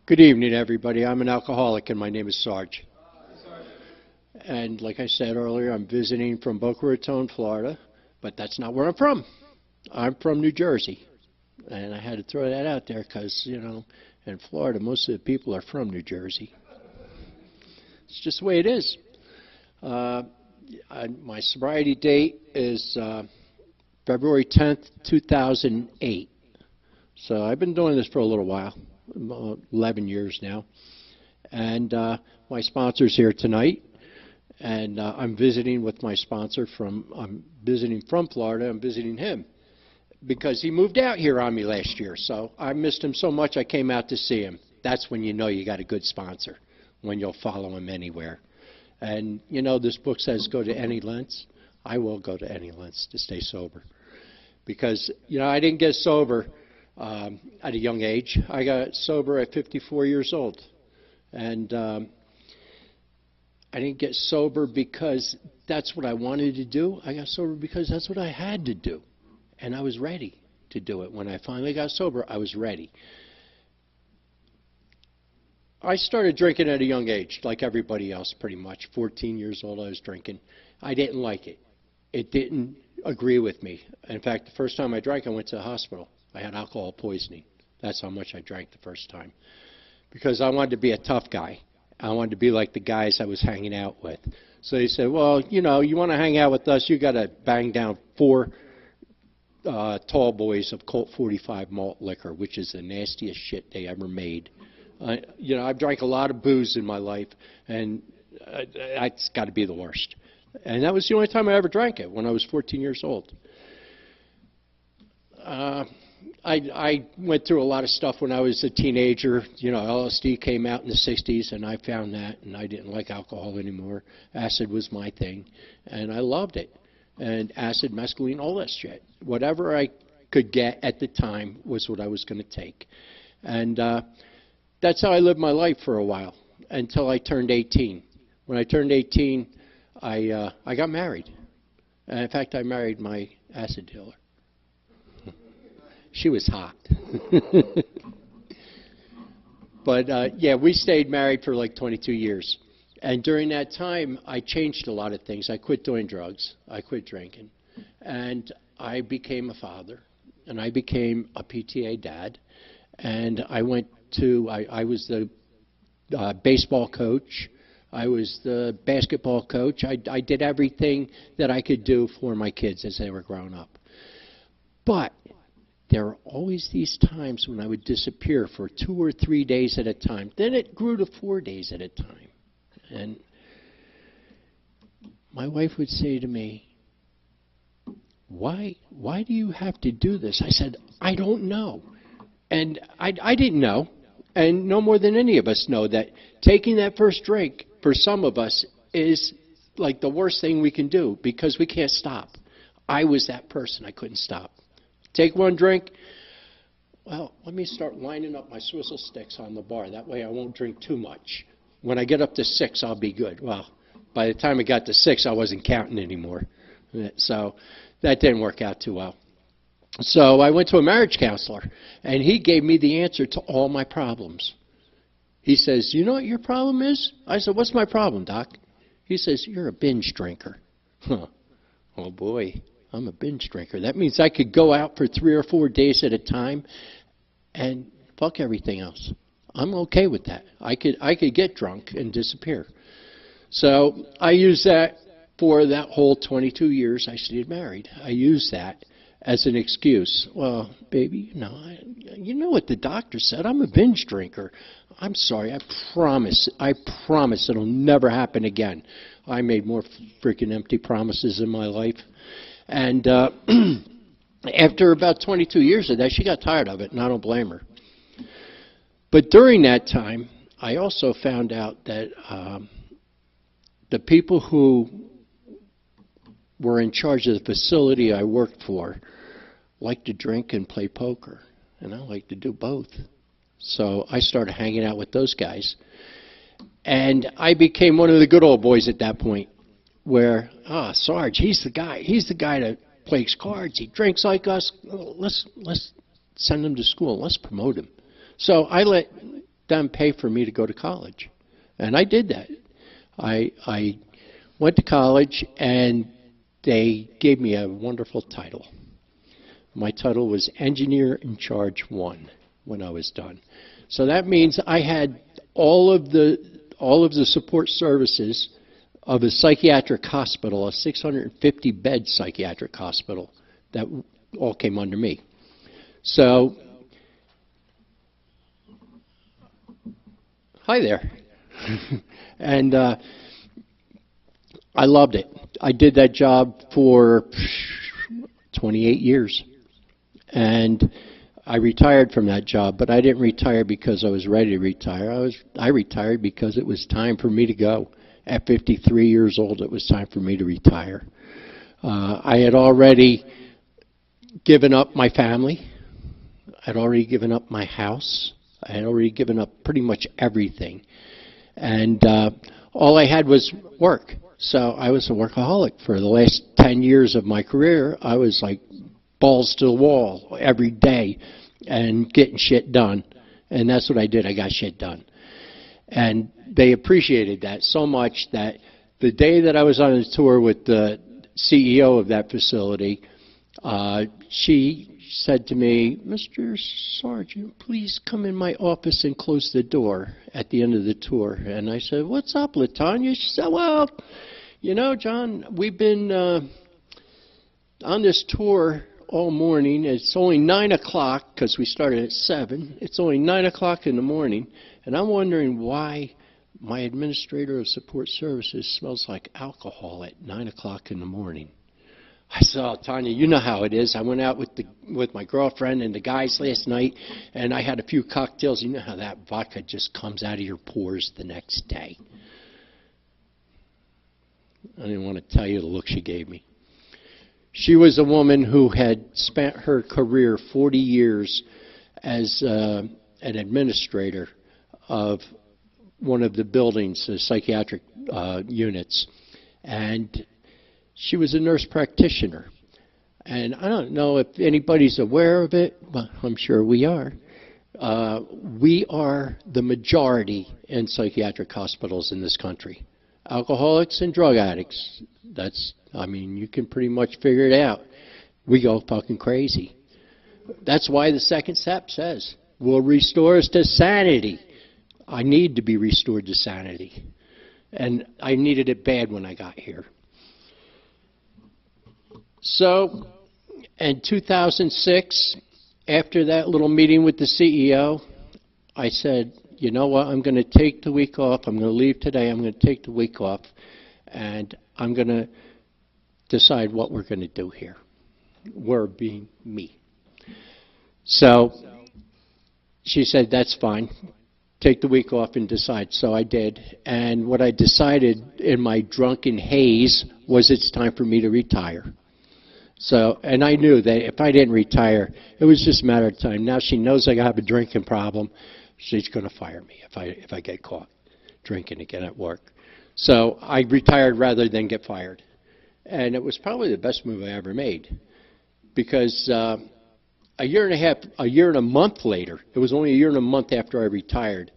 Good evening, everybody. I'm an alcoholic, and my name is Sarge. And like I said earlier, I'm visiting from Boca Raton, Florida, but that's not where I'm from. I'm from New Jersey, and I had to throw that out there because, in Florida, most of the people are from New Jersey. It's just the way it is. My sobriety date is February 10th, 2008. So I've been doing this for a little while. 11 years now, and my sponsor's here tonight, and I'm visiting with my sponsor I'm visiting from Florida. I'm visiting him because he moved out here on me last year, so I missed him so much I came out to see him. That's when you know you got a good sponsor, when you'll follow him anywhere. And this book says go to any lengths. I will go to any lengths to stay sober, because I didn't get sober at a young age. I got sober at 54 years old. And I didn't get sober because that's what I wanted to do. I got sober because that's what I had to do. And I was ready to do it. When I finally got sober, I was ready. I started drinking at a young age, like everybody else pretty much. 14 years old I was drinking. I didn't like it. It didn't agree with me. In fact, the first time I drank, I went to the hospital. I had alcohol poisoning. That's how much I drank the first time. Because I wanted to be a tough guy. I wanted to be like the guys I was hanging out with. So they said, well, you want to hang out with us, you got to bang down 4 tall boys of Colt 45 malt liquor, which is the nastiest shit they ever made. I've drank a lot of booze in my life, and it's got to be the worst. And that was the only time I ever drank it, when I was 14 years old. I went through a lot of stuff when I was a teenager. LSD came out in the 60s, and I found that, and I didn't like alcohol anymore. Acid was my thing, and I loved it. And acid, mescaline, all that shit. Whatever I could get at the time was what I was going to take. And that's how I lived my life for a while, until I turned 18. When I turned 18, I got married. And in fact, I married my acid dealer. She was hot. But, yeah, we stayed married for like 22 years. And during that time, I changed a lot of things. I quit doing drugs. I quit drinking. And I became a father. And I became a PTA dad. And I was the baseball coach. I was the basketball coach. I did everything that I could do for my kids as they were growing up. But there were always these times when I would disappear for 2 or 3 days at a time. Then it grew to 4 days at a time. And my wife would say to me, why do you have to do this? I said, I don't know. And I didn't know. And no more than any of us know that taking that first drink for some of us is like the worst thing we can do, because we can't stop. I was that person. I couldn't stop. Take one drink. Well, let me start lining up my swizzle sticks on the bar. That way I won't drink too much. When I get up to 6, I'll be good. Well, by the time I got to 6, I wasn't counting anymore. So that didn't work out too well. So I went to a marriage counselor, and he gave me the answer to all my problems. He says, you know what your problem is? I said, what's my problem, Doc? He says, you're a binge drinker. Huh. Oh, boy. I'm a binge drinker. That means I could go out for 3 or 4 days at a time and fuck everything else. I'm okay with that. I could get drunk and disappear. So I used that for that whole 22 years I stayed married. I used that as an excuse. Well, baby, you know what the doctor said. I'm a binge drinker. I'm sorry. I promise it'll never happen again. I made more freaking empty promises in my life. And after about 22 years of that, she got tired of it, and I don't blame her. But during that time, I also found out that the people who were in charge of the facility I worked for liked to drink and play poker, and I like to do both. So I started hanging out with those guys. And I became one of the good old boys at that point, where, Sarge, he's the guy that plays cards, he drinks like us, let's send him to school, let's promote him. So I let them pay for me to go to college. And I did that. I went to college, and they gave me a wonderful title. My title was Engineer in Charge 1 when I was done. So that means I had all of the support services of a psychiatric hospital, a 650-bed psychiatric hospital, that all came under me. So, hi there. And I loved it. I did that job for 28 years. And I retired from that job, but I didn't retire because I was ready to retire. I retired because it was time for me to go. At 53 years old, it was time for me to retire. I had already given up my family. I'd already given up my house. I had already given up pretty much everything. And all I had was work. So I was a workaholic. For the last 10 years of my career, I was like balls to the wall every day and getting shit done. And that's what I did. I got shit done. And they appreciated that so much that the day that I was on a tour with the CEO of that facility, she said to me, "Mr. Sarge, please come in my office and close the door," at the end of the tour. And I said, "What's up, LaTanya?" She said, "Well, you know, John, we've been on this tour all morning. It's only 9 o'clock because we started at 7. It's only 9 o'clock in the morning, and I'm wondering why my administrator of support services smells like alcohol at 9 o'clock in the morning." I said, "Oh, Tanya, you know how it is. I went out with my girlfriend and the guys last night, and I had a few cocktails. You know how that vodka just comes out of your pores the next day." I didn't want to tell you the look she gave me. She was a woman who had spent her career 40 years as an administrator of one of the buildings, the psychiatric units. And she was a nurse practitioner. And I don't know if anybody's aware of it, but I'm sure we are. We are the majority in psychiatric hospitals in this country. Alcoholics and drug addicts. I mean, you can pretty much figure it out. We go fucking crazy. That's why the second step says, "Will restore us to sanity." I need to be restored to sanity. And I needed it bad when I got here. So, in 2006, after that little meeting with the CEO, I said, "You know what, I'm going to take the week off. I'm going to leave today. I'm going to take the week off. And I'm going to decide what we're going to do here." We're being me. So she said, "That's fine. Take the week off and decide." So I did. And what I decided in my drunken haze was it's time for me to retire. So, and I knew that if I didn't retire, it was just a matter of time. Now she knows I have a drinking problem. She's going to fire me if I get caught drinking again at work. So I retired rather than get fired. And it was probably the best move I ever made. Because a year and a month later, it was only a year and a month after I retired,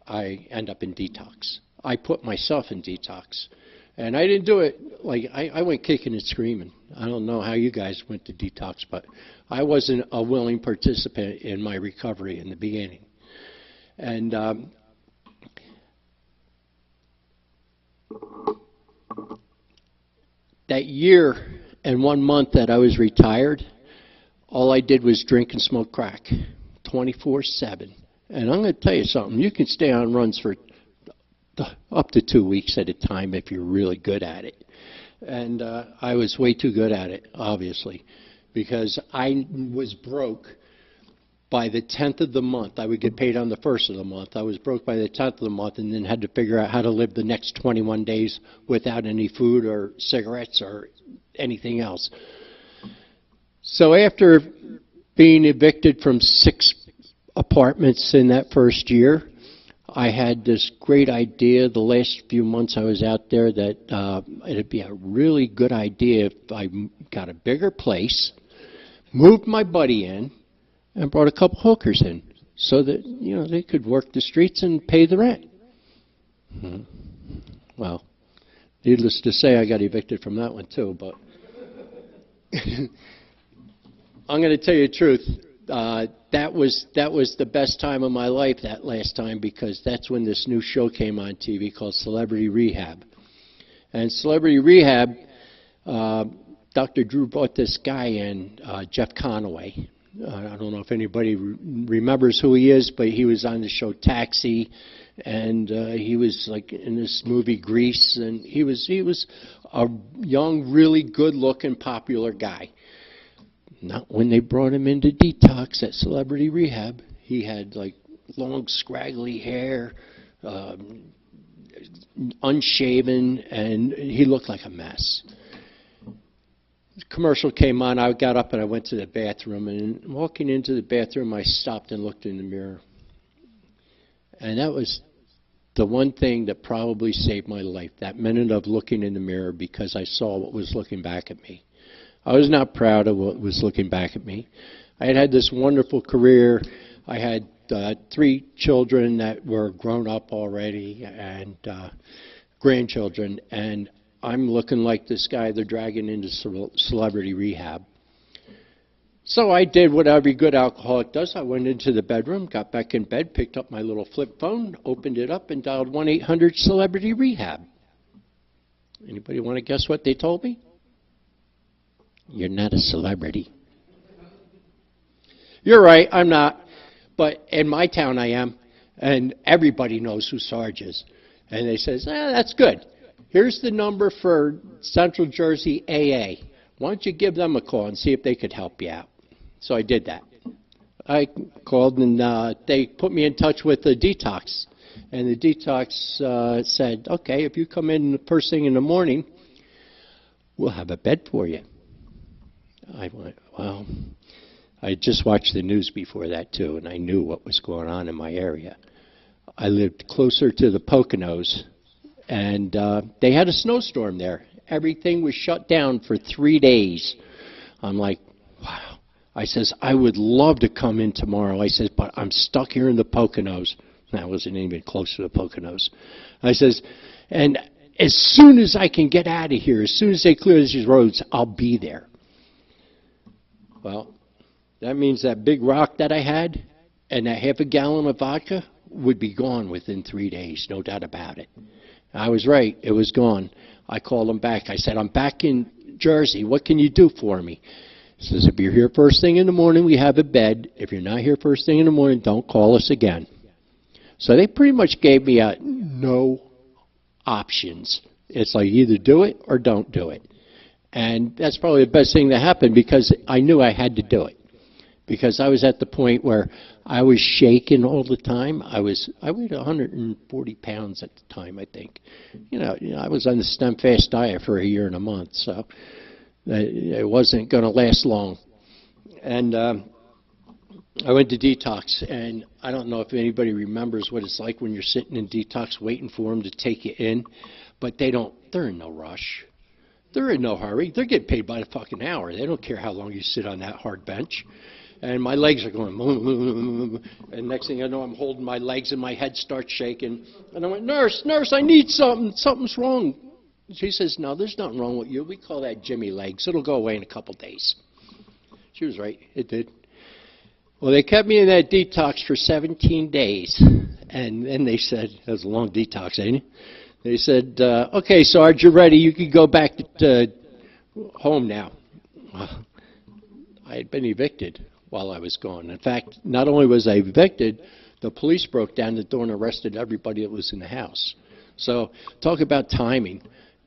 I end up in detox. I put myself in detox. And I didn't do it, like, I went kicking and screaming. I don't know how you guys went to detox, but I wasn't a willing participant in my recovery in the beginning. And that year and 1 month that I was retired, all I did was drink and smoke crack, 24/7. And I'm going to tell you something. You can stay on runs for up to 2 weeks at a time if you're really good at it. And I was way too good at it, obviously, because I was broke by the 10th of the month. I would get paid on the 1st of the month. I was broke by the 10th of the month and then had to figure out how to live the next 21 days without any food or cigarettes or anything else. So after being evicted from 6 apartments in that first year, I had this great idea the last few months I was out there that it'd be a really good idea if I got a bigger place, moved my buddy in, and brought a couple hookers in. so that, you know, they could work the streets and pay the rent. Well, needless to say, I got evicted from that one too, but I'm going to tell you the truth. That was the best time of my life, that last time, because that's when this new show came on TV called Celebrity Rehab. And Celebrity Rehab, Dr. Drew brought this guy in, Jeff Conaway. I don't know if anybody remembers who he is, but he was on the show Taxi, and he was like in this movie Grease, and he was a young, really good-looking, popular guy. Not when they brought him into Detox at Celebrity Rehab. He had like long, scraggly hair, unshaven, and he looked like a mess. The commercial came on. I got up and I went to the bathroom, and walking into the bathroom, I stopped and looked in the mirror. And that was the one thing that probably saved my life, that minute of looking in the mirror, because I saw what was looking back at me. I was not proud of what was looking back at me. I had this wonderful career. I had 3 children that were grown up already, and grandchildren, and I'm looking like this guy they're dragging into Celebrity Rehab. So I did what every good alcoholic does. I went into the bedroom, got back in bed, picked up my little flip phone, opened it up, and dialed 1-800-CELEBRITY REHAB. Anybody want to guess what they told me? You're not a celebrity. You're right, I'm not. But in my town I am, and everybody knows who Sarge is. And they says, that's good. Here's the number for Central Jersey AA. Why don't you give them a call and see if they could help you out? So I did that. I called, and they put me in touch with the Detox. And the Detox said, okay, if you come in the first thing in the morning, we'll have a bed for you. I went, well, I just watched the news before that too, and I knew what was going on in my area. I lived closer to the Poconos, and they had a snowstorm there. Everything was shut down for 3 days. I'm like, wow. I says, I would love to come in tomorrow. I says, but I'm stuck here in the Poconos. That wasn't even close to the Poconos. I says, and as soon as I can get out of here, as soon as they clear these roads, I'll be there. Well, that means that big rock that I had and that half a gallon of vodka would be gone within 3 days, no doubt about it. I was right. It was gone. I called him back. I said, I'm back in Jersey. What can you do for me? He says, if you're here first thing in the morning, we have a bed. If you're not here first thing in the morning, don't call us again. So they pretty much gave me no options. It's like either do it or don't do it. And that's probably the best thing that happened, because I knew I had to do it. Because I was at the point where I was shaking all the time. I weighed 140 pounds at the time, I think. You know, I was on the stem fast diet for a year and a month, so it wasn't going to last long. And I went to Detox, and I don't know if anybody remembers what it's like when you're sitting in Detox waiting for them to take you in, but they're in no rush. They're in no hurry. They're getting paid by the fucking hour. They don't care how long you sit on that hard bench. And my legs are going, and next thing I know, I'm holding my legs and my head starts shaking. And I went, nurse, I need something. Something's wrong. She says, no, there's nothing wrong with you. We call that Jimmy legs. It'll go away in a couple days. She was right. It did. Well, they kept me in that detox for 17 days. And then they said, that was a long detox, ain't it? They said, okay, Sarge, you're ready. You can go back to home now. Well, I had been evicted while I was gone. In fact, not only was I evicted, the police broke down the door and arrested everybody that was in the house. So talk about timing.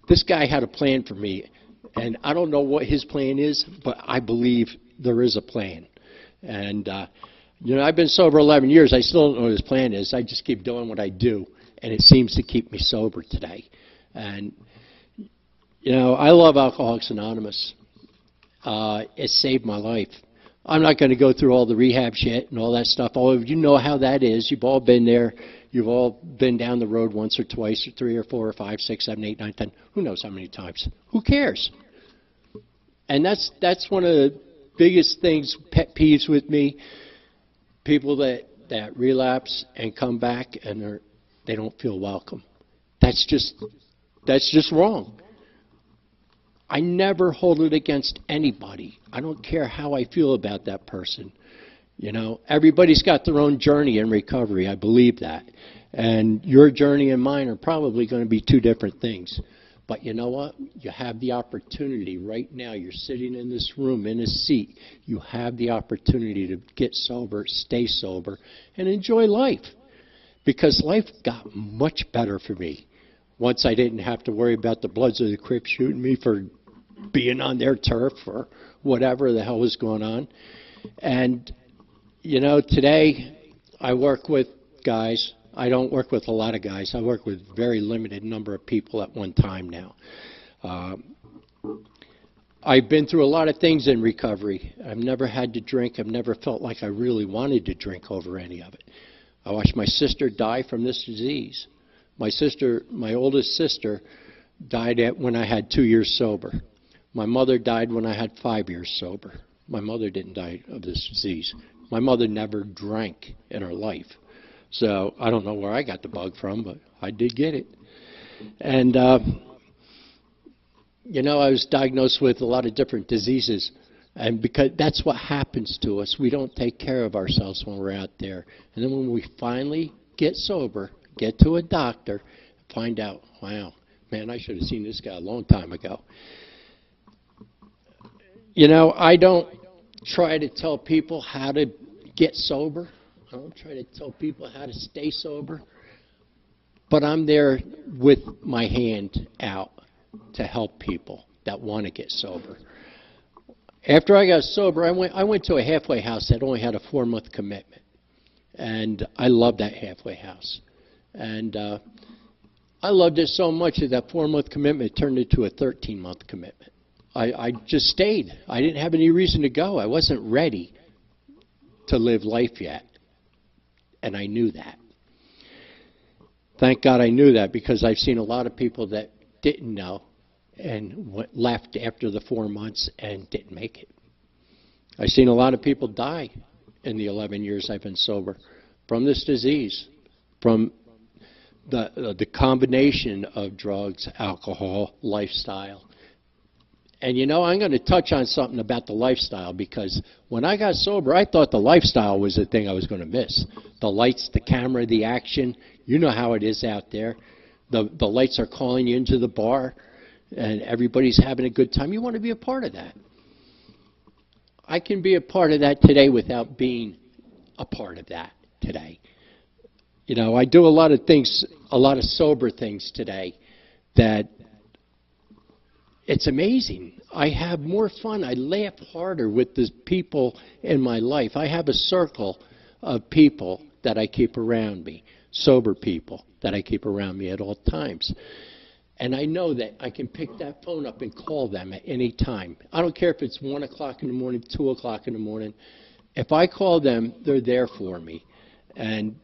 This guy had a plan for me, and I don't know what his plan is, but I believe there is a plan. And, you know, I've been sober 11 years. I still don't know what his plan is. I just keep doing what I do, and it seems to keep me sober today. And, you know, I love Alcoholics Anonymous. It saved my life. I'm not going to go through all the rehab shit and all that stuff. All of you know how that is. You've all been there. You've all been down the road once or twice or 3 or 4 or 5, 6, 7, 8, 9, 10. Who knows how many times? Who cares? And that's one of the biggest things, pet peeves with me. People that that relapse and come back and they don't feel welcome. That's just wrong. I never hold it against anybody. I don't care how I feel about that person. You know, everybody's got their own journey in recovery. I believe that. And your journey and mine are probably going to be two different things. But you know what? You have the opportunity right now. You're sitting in this room in a seat. You have the opportunity to get sober, stay sober, and enjoy life. Because life got much better for me once I didn't have to worry about the Bloods or the Crips shooting me for being on their turf or whatever the hell was going on. And, you know, today I work with guys. I don't work with a lot of guys. I work with a very limited number of people at one time now. I've been through a lot of things in recovery. I've never had to drink. I've never felt like I really wanted to drink over any of it. I watched my sister die from this disease. My oldest sister, died when I had 2 years sober. My mother died when I had 5 years sober. My mother didn't die of this disease. My mother never drank in her life. So I don't know where I got the bug from, but I did get it. And, you know, I was diagnosed with a lot of different diseases. And because that's what happens to us. We don't take care of ourselves when we're out there. And then when we finally get sober, get to a doctor, find out, wow, man, I should have seen this guy a long time ago. You know, I don't try to tell people how to get sober. I don't try to tell people how to stay sober. But I'm there with my hand out to help people that want to get sober. After I got sober, I went to a halfway house that only had a 4-month commitment. And I loved that halfway house. And I loved it so much that that 4-month commitment turned into a 13-month commitment. I just stayed. I didn't have any reason to go. I wasn't ready to live life yet. And I knew that. Thank God I knew that, because I've seen a lot of people that didn't know and left after the 4 months and didn't make it. I've seen a lot of people die in the 11 years I've been sober from this disease, from the combination of drugs, alcohol, lifestyle. And you know, I'm going to touch on something about the lifestyle, because when I got sober, I thought the lifestyle was the thing I was going to miss. The lights, the camera, the action. You know how it is out there. The lights are calling you into the bar, and everybody's having a good time. You want to be a part of that. I can be a part of that today without being a part of that today. You know, I do a lot of things, a lot of sober things today that it's amazing. I have more fun. I laugh harder with the people in my life. I have a circle of people that I keep around me, sober people that I keep around me at all times. And I know that I can pick that phone up and call them at any time. I don't care if it's 1 o'clock in the morning, 2 o'clock in the morning. If I call them, they're there for me. And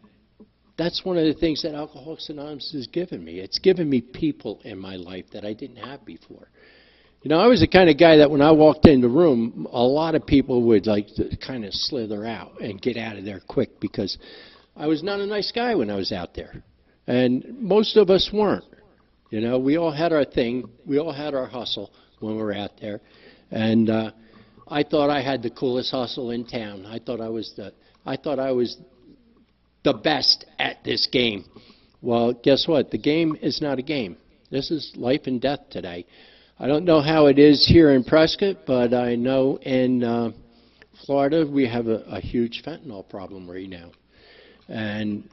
that's one of the things that Alcoholics Anonymous has given me. It's given me people in my life that I didn't have before. You know, I was the kind of guy that when I walked in the room, a lot of people would like to kind of slither out and get out of there quick, because I was not a nice guy when I was out there. And most of us weren't. You know, we all had our thing. We all had our hustle when we were out there. And I thought I had the coolest hustle in town. I thought I was the best at this game. Well, guess what? The game is not a game. This is life and death today. I don't know how it is here in Prescott, but I know in Florida we have a huge fentanyl problem right now. And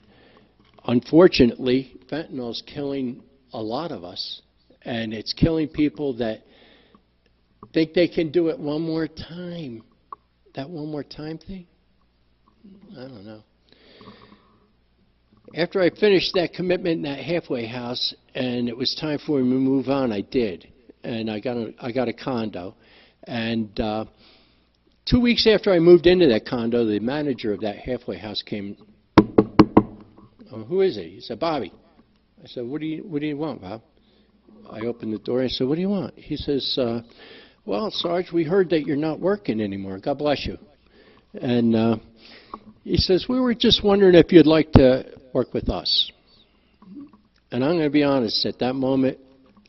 unfortunately, fentanyl is killing a lot of us. And it's killing people that think they can do it one more time. That one more time thing? I don't know. After I finished that commitment in that halfway house and it was time for me to move on, I did. And I got a condo. And 2 weeks after I moved into that condo, the manager of that halfway house came. Oh, who is it? He said, Bobby. I said, what do you want, Bob? I opened the door and I said, what do you want? He says, well, Sarge, we heard that you're not working anymore. God bless you. And He says, we were just wondering if you'd like to work with us. And I'm going to be honest, at that moment,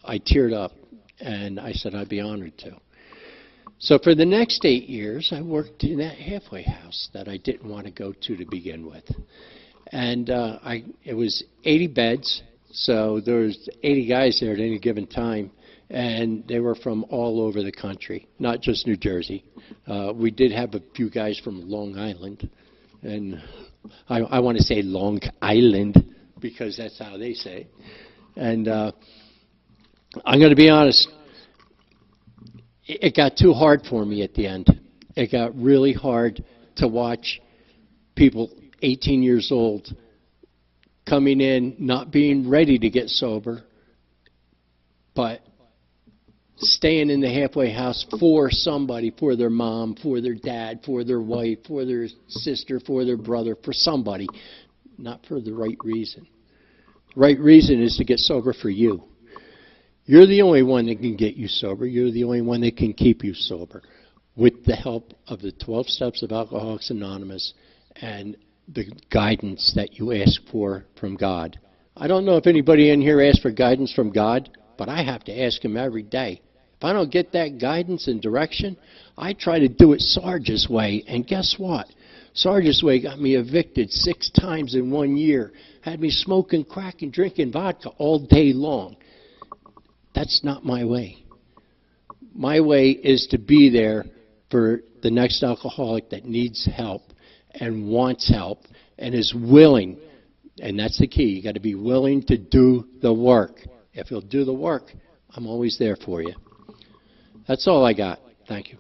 I teared up, and I said I'd be honored to. So for the next 8 years, I worked in that halfway house that I didn't want to go to begin with. And it was 80 beds, so there was 80 guys there at any given time, and they were from all over the country, not just New Jersey. We did have a few guys from Long Island, and I want to say Long Island because that's how they say it. And I'm going to be honest, it got too hard for me at the end. It got really hard to watch people 18 years old coming in, not being ready to get sober, but staying in the halfway house for somebody, for their mom, for their dad, for their wife, for their sister, for their brother, for somebody, not for the right reason. The right reason is to get sober for you. You're the only one that can get you sober. You're the only one that can keep you sober with the help of the 12 steps of Alcoholics Anonymous and the guidance that you ask for from God. I don't know if anybody in here asks for guidance from God, but I have to ask Him every day. If I don't get that guidance and direction, I try to do it Sarge's way, and guess what? Sarge's way got me evicted 6 times in 1 year, had me smoking crack and drinking vodka all day long. That's not my way. My way is to be there for the next alcoholic that needs help and wants help and is willing, and that's the key. You got to be willing to do the work. If you'll do the work, I'm always there for you. That's all I got. Thank you.